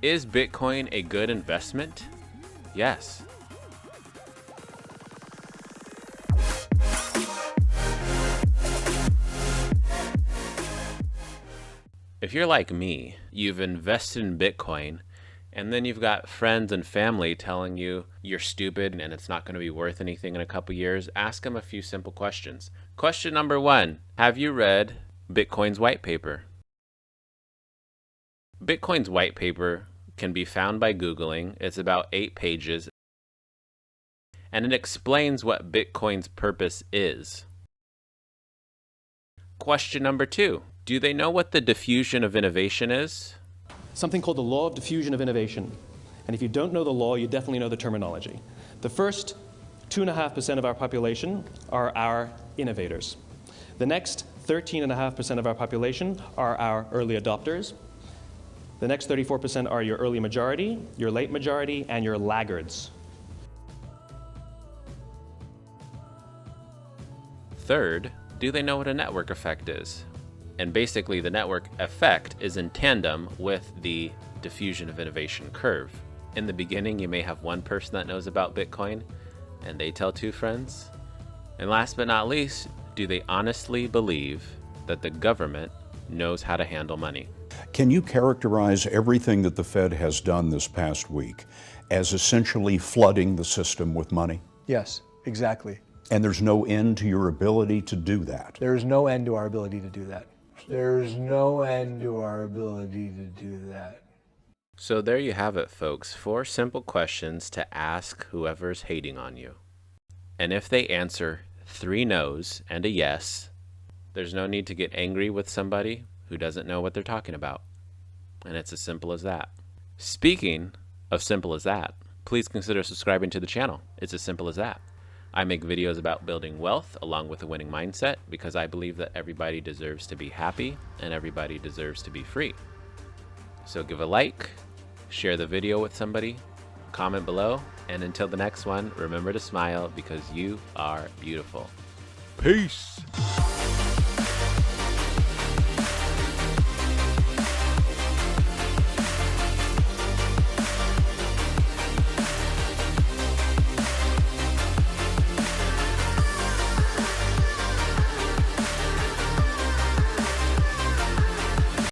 Is Bitcoin a good investment? Yes. If you're like me, you've invested in Bitcoin, and then you've got friends and family telling you you're stupid and it's not going to be worth anything in a couple years, ask them a few simple questions. Question number 1, have you read Bitcoin's white paper? Bitcoin's white paper can be found by Googling. It's about 8 pages, and it explains what Bitcoin's purpose is. Question number 2, do they know what the diffusion of innovation is? Something called the law of diffusion of innovation. And if you don't know the law, you definitely know the terminology. The first 2.5% of our population are our innovators. The next 13.5% of our population are our early adopters. The next 34% are your early majority, your late majority, and your laggards. Third, do they know what a network effect is? And basically, the network effect is in tandem with the diffusion of innovation curve. In the beginning, you may have one person that knows about Bitcoin, and they tell 2 friends. And last but not least, do they honestly believe that the government knows how to handle money? Can you characterize everything that the Fed has done this past week as essentially flooding the system with money? Yes, exactly. And there's no end to your ability to do that? There is no end to our ability to do that. There's no end to our ability to do that. So there you have it, folks. 4 simple questions to ask whoever's hating on you. And if they answer 3 no's and a yes, there's no need to get angry with somebody who doesn't know what they're talking about. And it's as simple as that. Speaking of simple as that, please consider subscribing to the channel. It's as simple as that. I make videos about building wealth along with a winning mindset because I believe that everybody deserves to be happy and everybody deserves to be free. So give a like, share the video with somebody, comment below, and until the next one, remember to smile because you are beautiful. Peace.